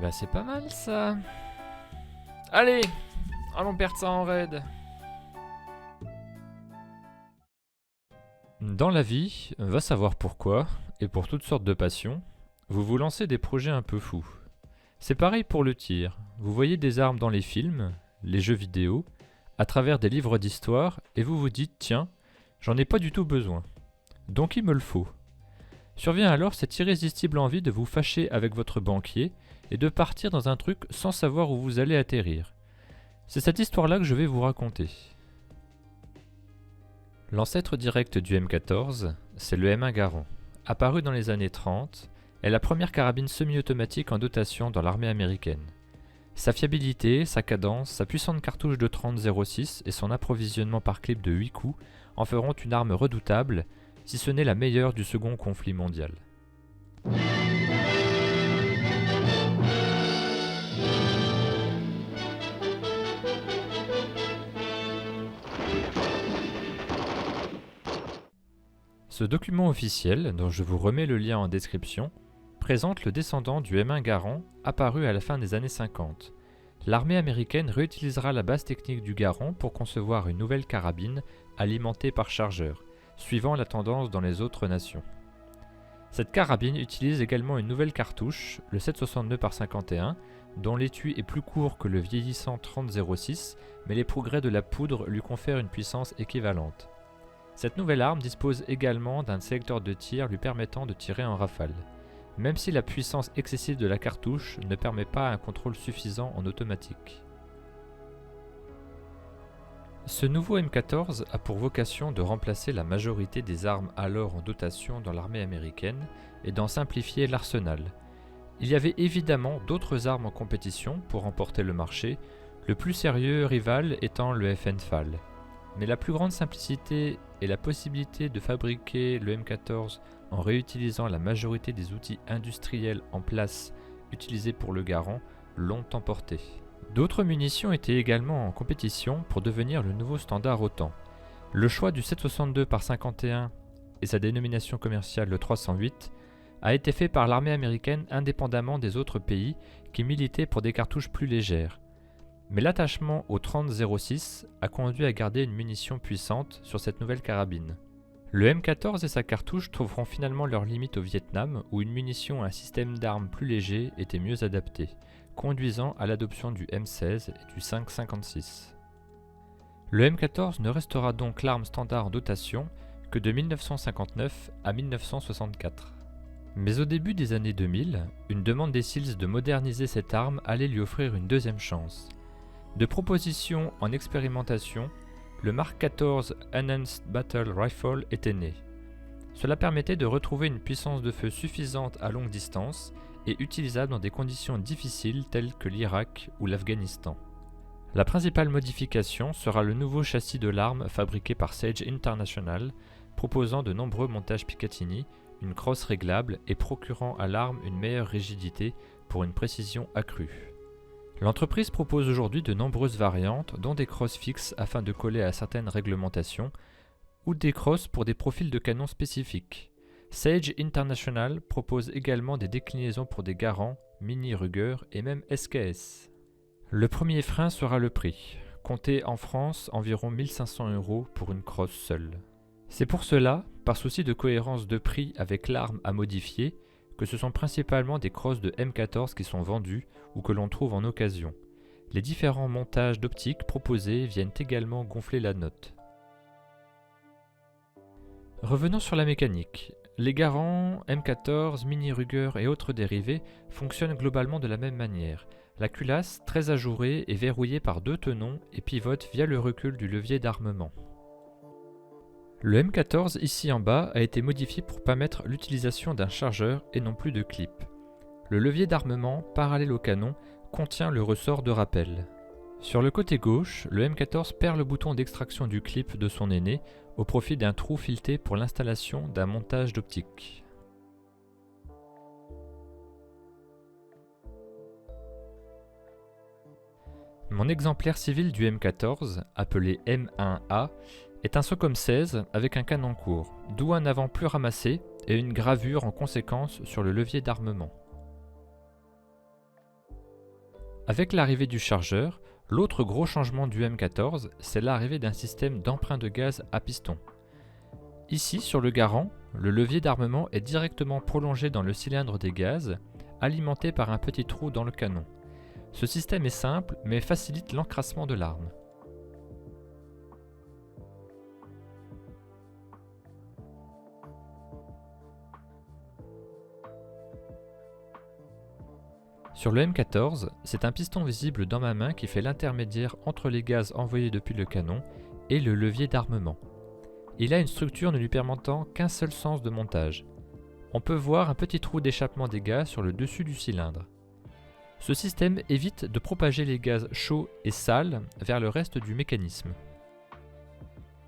bah c'est pas mal ça. Allez, allons perdre ça en raid. Dans la vie, va savoir pourquoi, et pour toutes sortes de passions, vous vous lancez des projets un peu fous. C'est pareil pour le tir. Vous voyez des armes dans les films, les jeux vidéo, à travers des livres d'histoire, et vous vous dites tiens, j'en ai pas du tout besoin. Donc il me le faut. Survient alors cette irrésistible envie de vous fâcher avec votre banquier et de partir dans un truc sans savoir où vous allez atterrir. C'est cette histoire-là que je vais vous raconter. L'ancêtre direct du M14, c'est le M1 Garand. Apparu dans les années 30, est la première carabine semi-automatique en dotation dans l'armée américaine. Sa fiabilité, sa cadence, sa puissante cartouche de 30-06 et son approvisionnement par clip de 8 coups en feront une arme redoutable, si ce n'est la meilleure du second conflit mondial. Ce document officiel, dont je vous remets le lien en description, présente le descendant du M1 Garand apparu à la fin des années 50. L'armée américaine réutilisera la base technique du Garand pour concevoir une nouvelle carabine alimentée par chargeur, suivant la tendance dans les autres nations. Cette carabine utilise également une nouvelle cartouche, le 7,62 par 51, dont l'étui est plus court que le vieillissant 30-06, mais les progrès de la poudre lui confèrent une puissance équivalente. Cette nouvelle arme dispose également d'un sélecteur de tir lui permettant de tirer en rafale, même si la puissance excessive de la cartouche ne permet pas un contrôle suffisant en automatique. Ce nouveau M14 a pour vocation de remplacer la majorité des armes alors en dotation dans l'armée américaine et d'en simplifier l'arsenal. Il y avait évidemment d'autres armes en compétition pour remporter le marché, le plus sérieux rival étant le FN-FAL. Mais la plus grande simplicité et la possibilité de fabriquer le M14 en réutilisant la majorité des outils industriels en place utilisés pour le Garand l'ont emporté. D'autres munitions étaient également en compétition pour devenir le nouveau standard OTAN. Le choix du 7,62 par 51 et sa dénomination commerciale le 308 a été fait par l'armée américaine indépendamment des autres pays qui militaient pour des cartouches plus légères. Mais l'attachement au 30-06 a conduit à garder une munition puissante sur cette nouvelle carabine. Le M14 et sa cartouche trouveront finalement leurs limites au Vietnam où une munition et un système d'armes plus léger étaient mieux adaptés, conduisant à l'adoption du M16 et du 5,56. Le M14 ne restera donc l'arme standard en dotation que de 1959 à 1964. Mais au début des années 2000, une demande des SEALs de moderniser cette arme allait lui offrir une deuxième chance. De proposition en expérimentation, le Mark XIV Enhanced Battle Rifle était né. Cela permettait de retrouver une puissance de feu suffisante à longue distance et utilisable dans des conditions difficiles telles que l'Irak ou l'Afghanistan. La principale modification sera le nouveau châssis de l'arme fabriqué par Sage International, proposant de nombreux montages Picatinny, une crosse réglable et procurant à l'arme une meilleure rigidité pour une précision accrue. L'entreprise propose aujourd'hui de nombreuses variantes, dont des crosses fixes afin de coller à certaines réglementations, ou des crosses pour des profils de canon spécifiques. Sage International propose également des déclinaisons pour des Garand, Mini Ruger et même SKS. Le premier frein sera le prix, comptez en France environ 1500 € pour une crosse seule. C'est pour cela, par souci de cohérence de prix avec l'arme à modifier, que ce sont principalement des crosses de M14 qui sont vendues ou que l'on trouve en occasion. Les différents montages d'optiques proposés viennent également gonfler la note. Revenons sur la mécanique. Les Garand, M14, Mini Ruger et autres dérivés fonctionnent globalement de la même manière. La culasse, très ajourée, est verrouillée par deux tenons et pivote via le recul du levier d'armement. Le M14 ici en bas a été modifié pour permettre l'utilisation d'un chargeur et non plus de clip. Le levier d'armement, parallèle au canon, contient le ressort de rappel. Sur le côté gauche, le M14 perd le bouton d'extraction du clip de son aîné au profit d'un trou fileté pour l'installation d'un montage d'optique. Mon exemplaire civil du M14, appelé M1A, est un SOCOM 16 avec un canon court, d'où un avant plus ramassé et une gravure en conséquence sur le levier d'armement. Avec l'arrivée du chargeur, l'autre gros changement du M14, c'est l'arrivée d'un système d'emprunt de gaz à piston. Ici, sur le garant, le levier d'armement est directement prolongé dans le cylindre des gaz, alimenté par un petit trou dans le canon. Ce système est simple, mais facilite l'encrassement de l'arme. Sur le M14, c'est un piston visible dans ma main qui fait l'intermédiaire entre les gaz envoyés depuis le canon et le levier d'armement. Il a une structure ne lui permettant qu'un seul sens de montage. On peut voir un petit trou d'échappement des gaz sur le dessus du cylindre. Ce système évite de propager les gaz chauds et sales vers le reste du mécanisme.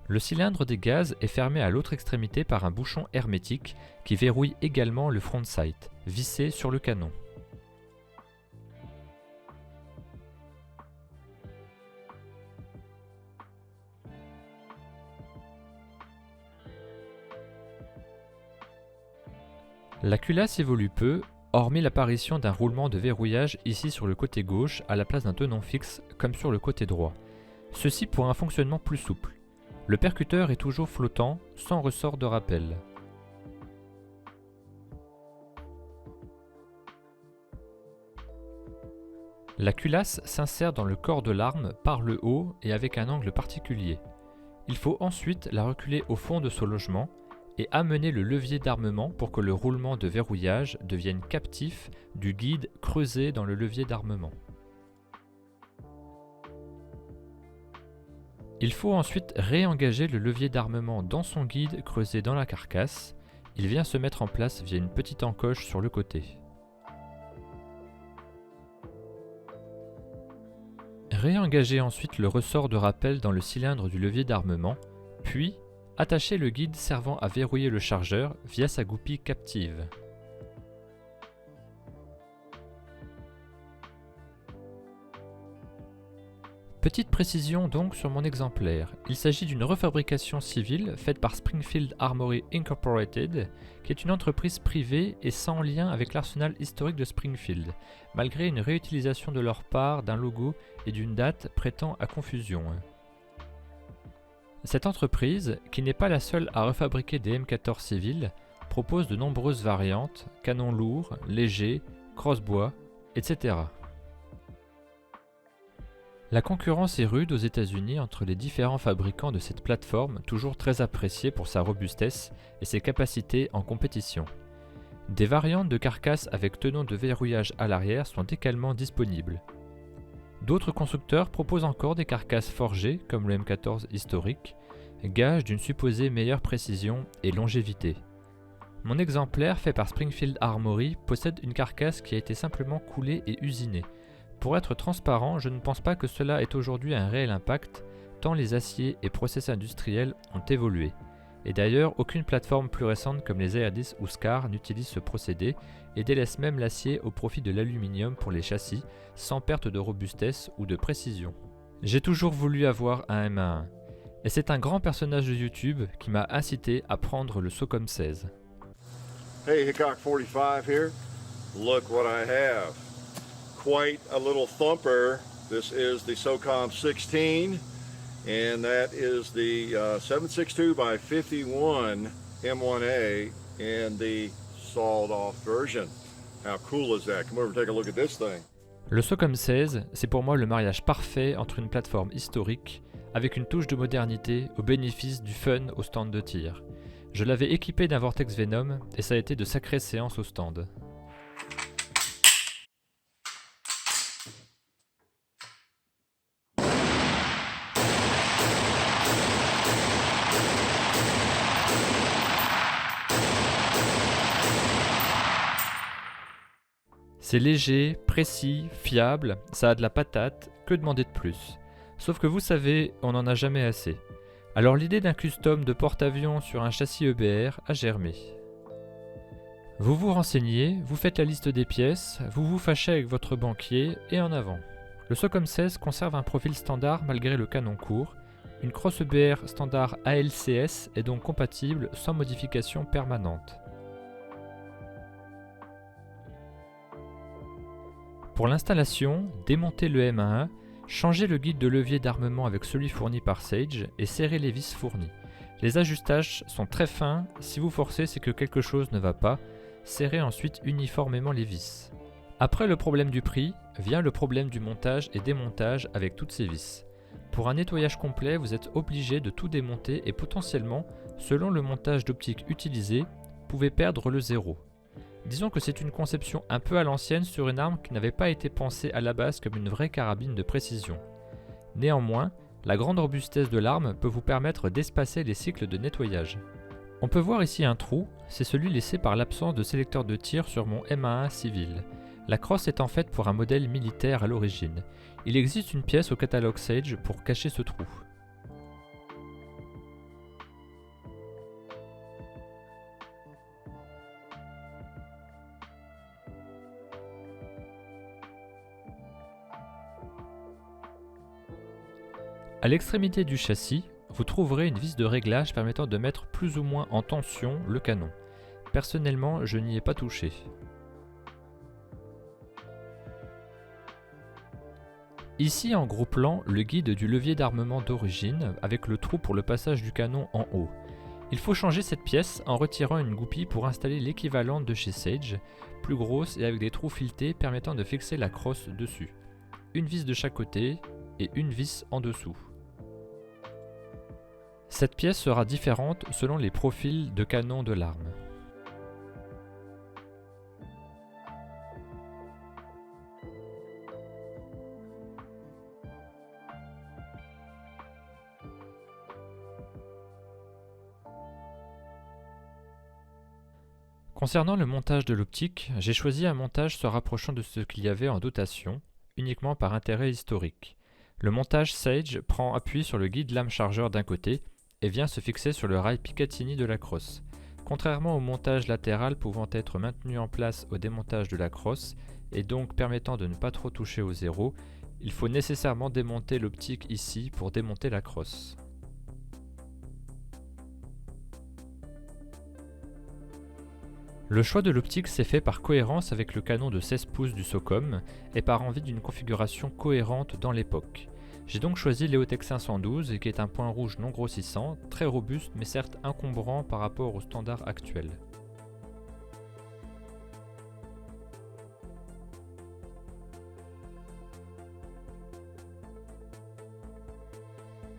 Le cylindre des gaz est fermé à l'autre extrémité par un bouchon hermétique qui verrouille également le front sight, vissé sur le canon. La culasse évolue peu, hormis l'apparition d'un roulement de verrouillage ici sur le côté gauche à la place d'un tenon fixe comme sur le côté droit. Ceci pour un fonctionnement plus souple. Le percuteur est toujours flottant, sans ressort de rappel. La culasse s'insère dans le corps de l'arme par le haut et avec un angle particulier. Il faut ensuite la reculer au fond de ce logement et amener le levier d'armement pour que le roulement de verrouillage devienne captif du guide creusé dans le levier d'armement. Il faut ensuite réengager le levier d'armement dans son guide creusé dans la carcasse. Il vient se mettre en place via une petite encoche sur le côté. Réengager ensuite le ressort de rappel dans le cylindre du levier d'armement, puis attachez le guide servant à verrouiller le chargeur via sa goupille captive. Petite précision donc sur mon exemplaire. Il s'agit d'une refabrication civile faite par Springfield Armory Incorporated, qui est une entreprise privée et sans lien avec l'arsenal historique de Springfield, malgré une réutilisation de leur part d'un logo et d'une date prêtant à confusion. Cette entreprise, qui n'est pas la seule à refabriquer des M14 civils, propose de nombreuses variantes, canons lourds, légers, crosse-bois, etc. La concurrence est rude aux États-Unis entre les différents fabricants de cette plateforme, toujours très appréciée pour sa robustesse et ses capacités en compétition. Des variantes de carcasses avec tenons de verrouillage à l'arrière sont également disponibles. D'autres constructeurs proposent encore des carcasses forgées, comme le M14 historique, gage d'une supposée meilleure précision et longévité. Mon exemplaire fait par Springfield Armory possède une carcasse qui a été simplement coulée et usinée. Pour être transparent, je ne pense pas que cela ait aujourd'hui un réel impact, tant les aciers et process industriels ont évolué. Et d'ailleurs, aucune plateforme plus récente comme les AR-10 ou SCAR n'utilise ce procédé et délaisse même l'acier au profit de l'aluminium pour les châssis, sans perte de robustesse ou de précision. J'ai toujours voulu avoir un M1, et c'est un grand personnage de YouTube qui m'a incité à prendre le SOCOM 16. Hey, Hickok 45 here. Look what I have. Quite a little thumper. This is the SOCOM 16, and that is the 762 by 51 M1A and the sawed-off version. How cool is that? Come over and take a look at this thing. Le SOCOM 16, c'est pour moi le mariage parfait entre une plateforme historique avec une touche de modernité au bénéfice du fun au stand de tir. Je l'avais équipé d'un Vortex Venom et ça a été de sacrées séances au stand. C'est léger, précis, fiable, ça a de la patate, que demander de plus? Sauf que vous savez, on n'en a jamais assez. Alors l'idée d'un custom de porte-avions sur un châssis EBR a germé. Vous vous renseignez, vous faites la liste des pièces, vous vous fâchez avec votre banquier et en avant. Le SOCOM 16 conserve un profil standard malgré le canon court. Une crosse EBR standard ALCS est donc compatible sans modification permanente. Pour l'installation, démontez le M11, changez le guide de levier d'armement avec celui fourni par Sage et serrez les vis fournies. Les ajustages sont très fins, si vous forcez c'est que quelque chose ne va pas, serrez ensuite uniformément les vis. Après le problème du prix, vient le problème du montage et démontage avec toutes ces vis. Pour un nettoyage complet, vous êtes obligé de tout démonter et potentiellement, selon le montage d'optique utilisé, vous pouvez perdre le zéro. Disons que c'est une conception un peu à l'ancienne sur une arme qui n'avait pas été pensée à la base comme une vraie carabine de précision. Néanmoins, la grande robustesse de l'arme peut vous permettre d'espacer les cycles de nettoyage. On peut voir ici un trou, c'est celui laissé par l'absence de sélecteur de tir sur mon M11 civil. La crosse est en fait pour un modèle militaire à l'origine. Il existe une pièce au catalogue Sage pour cacher ce trou. À l'extrémité du châssis, vous trouverez une vis de réglage permettant de mettre plus ou moins en tension le canon. Personnellement, je n'y ai pas touché. Ici en gros plan, le guide du levier d'armement d'origine avec le trou pour le passage du canon en haut. Il faut changer cette pièce en retirant une goupille pour installer l'équivalente de chez Sage, plus grosse et avec des trous filetés permettant de fixer la crosse dessus. Une vis de chaque côté et une vis en dessous. Cette pièce sera différente selon les profils de canon de l'arme. Concernant le montage de l'optique, j'ai choisi un montage se rapprochant de ce qu'il y avait en dotation, uniquement par intérêt historique. Le montage Sage prend appui sur le guide lame-chargeur d'un côté et vient se fixer sur le rail Picatinny de la crosse. Contrairement au montage latéral pouvant être maintenu en place au démontage de la crosse et donc permettant de ne pas trop toucher au zéro, il faut nécessairement démonter l'optique ici pour démonter la crosse. Le choix de l'optique s'est fait par cohérence avec le canon de 16 pouces du SOCOM et par envie d'une configuration cohérente dans l'époque. J'ai donc choisi l'EOTech 512 qui est un point rouge non grossissant, très robuste mais certes encombrant par rapport aux standards actuels.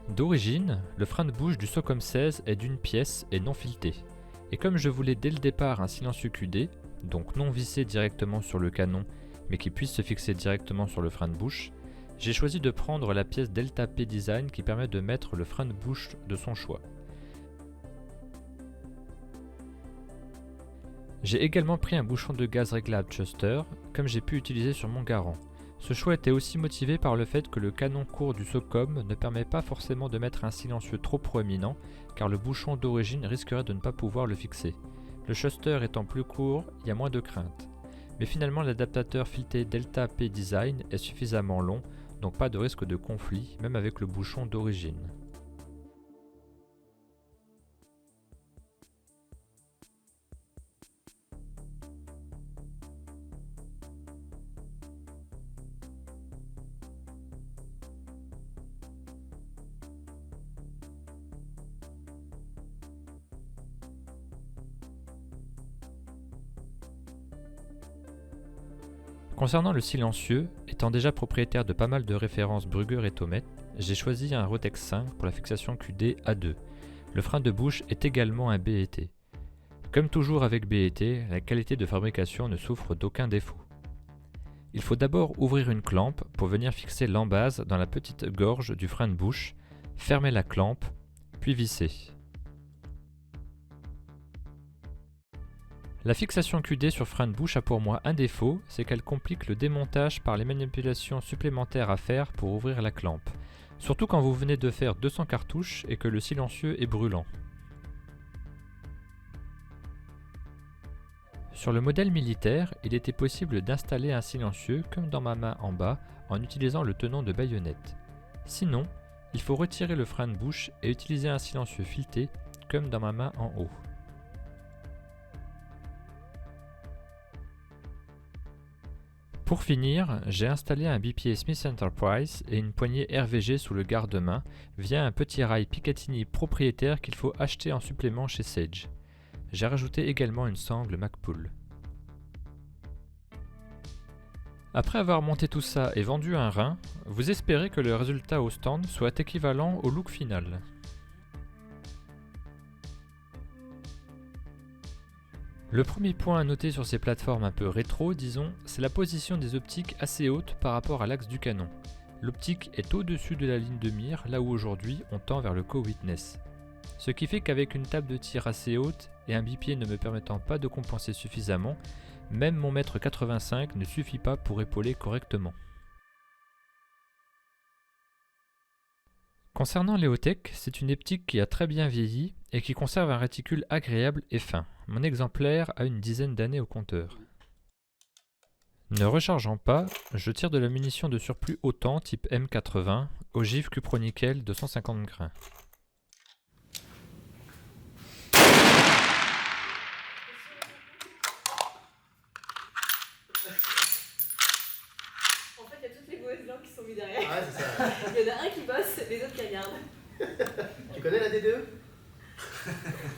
D'origine, le frein de bouche du SOCOM 16 est d'une pièce et non fileté. Et comme je voulais dès le départ un silencieux QD, donc non vissé directement sur le canon mais qui puisse se fixer directement sur le frein de bouche, j'ai choisi de prendre la pièce Delta P Design qui permet de mettre le frein de bouche de son choix. J'ai également pris un bouchon de gaz réglable Schuster, comme j'ai pu utiliser sur mon Garand. Ce choix était aussi motivé par le fait que le canon court du SOCOM ne permet pas forcément de mettre un silencieux trop proéminent, car le bouchon d'origine risquerait de ne pas pouvoir le fixer. Le Schuster étant plus court, il y a moins de crainte. Mais finalement l'adaptateur fileté Delta P Design est suffisamment long, donc pas de risque de conflit, même avec le bouchon d'origine. Concernant le silencieux, étant déjà propriétaire de pas mal de références Brugger et Tomet, j'ai choisi un Rotex 5 pour la fixation QD A2. Le frein de bouche est également un BET. Comme toujours avec BET, la qualité de fabrication ne souffre d'aucun défaut. Il faut d'abord ouvrir une clampe pour venir fixer l'embase dans la petite gorge du frein de bouche, fermer la clampe, puis visser. La fixation QD sur frein de bouche a pour moi un défaut, c'est qu'elle complique le démontage par les manipulations supplémentaires à faire pour ouvrir la clampe, surtout quand vous venez de faire 200 cartouches et que le silencieux est brûlant. Sur le modèle militaire, il était possible d'installer un silencieux comme dans ma main en bas en utilisant le tenon de baïonnette. Sinon, il faut retirer le frein de bouche et utiliser un silencieux fileté comme dans ma main en haut. Pour finir, j'ai installé un bipied Smith Enterprise et une poignée RVG sous le garde-main via un petit rail Picatinny propriétaire qu'il faut acheter en supplément chez Sage. J'ai rajouté également une sangle Magpul. Après avoir monté tout ça et vendu un rein, vous espérez que le résultat au stand soit équivalent au look final. Le premier point à noter sur ces plateformes un peu rétro, disons, c'est la position des optiques assez haute par rapport à l'axe du canon. L'optique est au-dessus de la ligne de mire, là où aujourd'hui on tend vers le co-witness. Ce qui fait qu'avec une table de tir assez haute et un bipied ne me permettant pas de compenser suffisamment, même mon mètre 85 ne suffit pas pour épauler correctement. Concernant l'Eotech, c'est une optique qui a très bien vieilli et qui conserve un réticule agréable et fin. Mon exemplaire a une dizaine d'années au compteur. Ne rechargeant pas, je tire de la munition de surplus autant type M80, ogive cupronickel de 150 grains. En fait, il y a toutes les mauvaises langues qui sont mises derrière. Ah, c'est ça. Il y en a un qui bosse, les autres qui regardent. Tu connais la D2?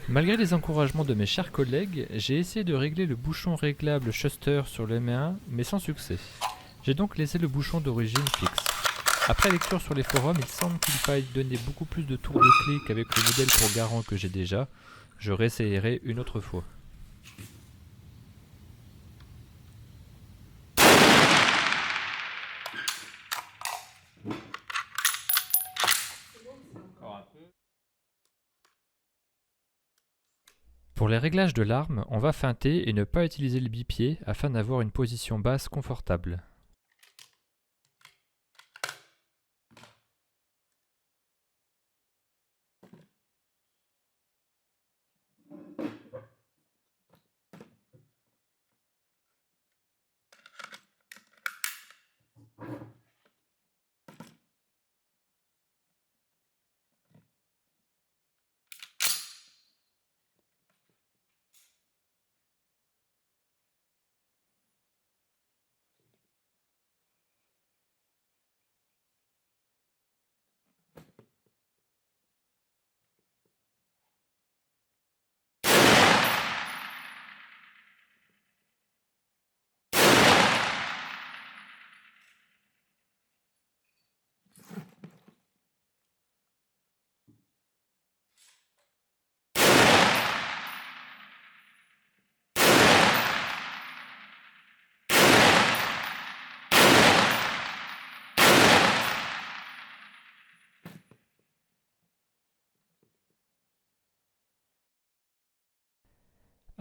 Malgré les encouragements de mes chers collègues, j'ai essayé de régler le bouchon réglable Schuster sur le M1, mais sans succès. J'ai donc laissé le bouchon d'origine fixe. Après lecture sur les forums, il semble qu'il faille donner beaucoup plus de tours de clé qu'avec le modèle pour garant que j'ai déjà. Je réessayerai une autre fois. Pour les réglages de l'arme, on va feinter et ne pas utiliser le bipied afin d'avoir une position basse confortable.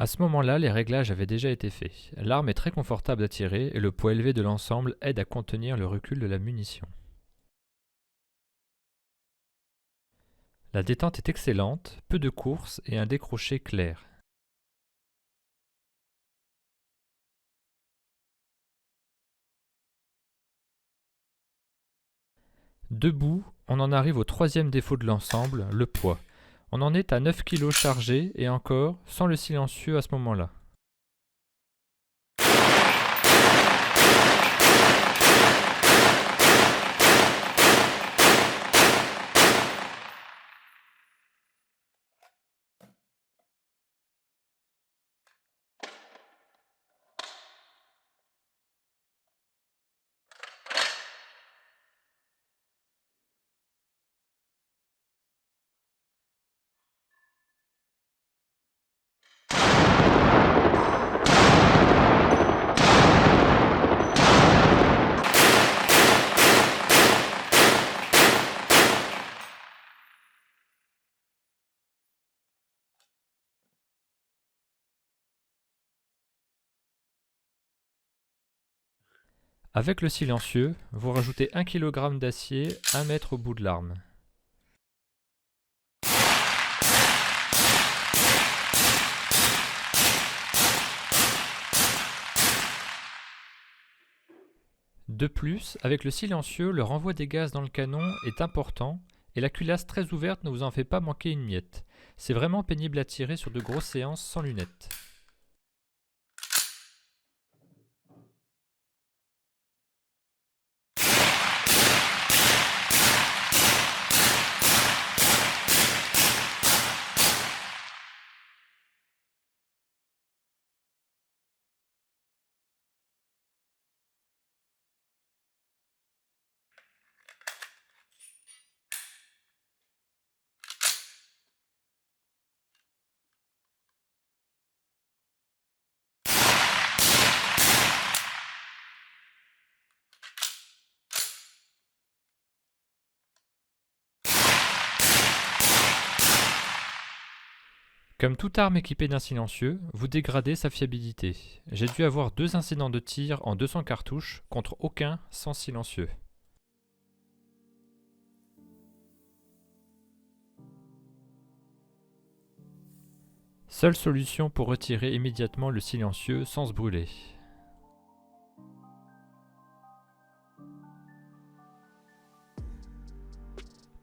À ce moment-là, les réglages avaient déjà été faits. L'arme est très confortable à tirer et le poids élevé de l'ensemble aide à contenir le recul de la munition. La détente est excellente, peu de course et un décroché clair. Debout, on en arrive au troisième défaut de l'ensemble, le poids. On en est à 9 kg chargés et encore, sans le silencieux à ce moment-là. Avec le silencieux, vous rajoutez 1 kg d'acier 1 mètre au bout de l'arme. De plus, avec le silencieux, le renvoi des gaz dans le canon est important et la culasse très ouverte ne vous en fait pas manquer une miette. C'est vraiment pénible à tirer sur de grosses séances sans lunettes. Comme toute arme équipée d'un silencieux, vous dégradez sa fiabilité. J'ai dû avoir 2 incidents de tir en 200 cartouches contre aucun sans silencieux. Seule solution pour retirer immédiatement le silencieux sans se brûler.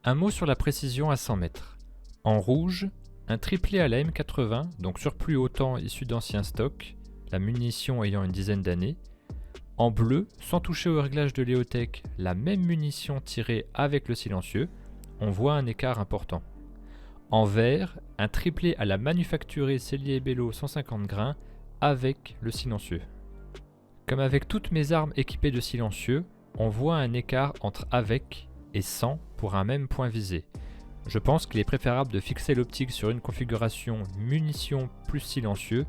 Un mot sur la précision à 100 mètres. En rouge, un triplé à la M80, donc surplus autant issu d'anciens stocks, la munition ayant une dizaine d'années. En bleu, sans toucher au réglage de Léotech, la même munition tirée avec le silencieux, on voit un écart important. En vert, un triplé à la manufacturée Cellier & Bello 150 grains avec le silencieux. Comme avec toutes mes armes équipées de silencieux, on voit un écart entre avec et sans pour un même point visé. Je pense qu'il est préférable de fixer l'optique sur une configuration munitions plus silencieux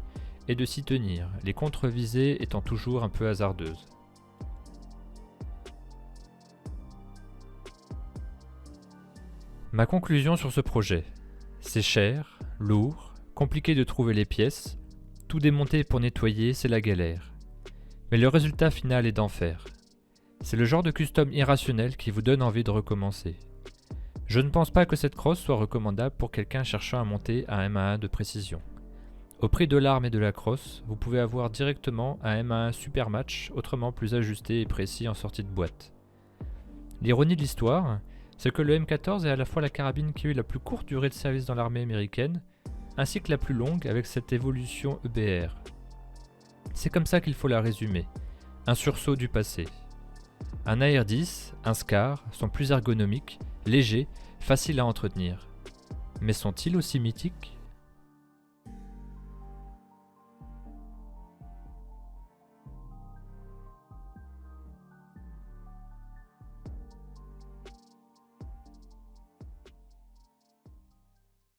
et de s'y tenir, les contre-visées étant toujours un peu hasardeuses. Ma conclusion sur ce projet. C'est cher, lourd, compliqué de trouver les pièces, tout démonter pour nettoyer, c'est la galère. Mais le résultat final est d'enfer. C'est le genre de custom irrationnel qui vous donne envie de recommencer. Je ne pense pas que cette crosse soit recommandable pour quelqu'un cherchant à monter un M1 de précision. Au prix de l'arme et de la crosse, vous pouvez avoir directement un M1 super match, autrement plus ajusté et précis en sortie de boîte. L'ironie de l'histoire, c'est que le M14 est à la fois la carabine qui a eu la plus courte durée de service dans l'armée américaine, ainsi que la plus longue avec cette évolution EBR. C'est comme ça qu'il faut la résumer, un sursaut du passé. Un AR-10, un SCAR sont plus ergonomiques, légers, faciles à entretenir. Mais sont-ils aussi mythiques ?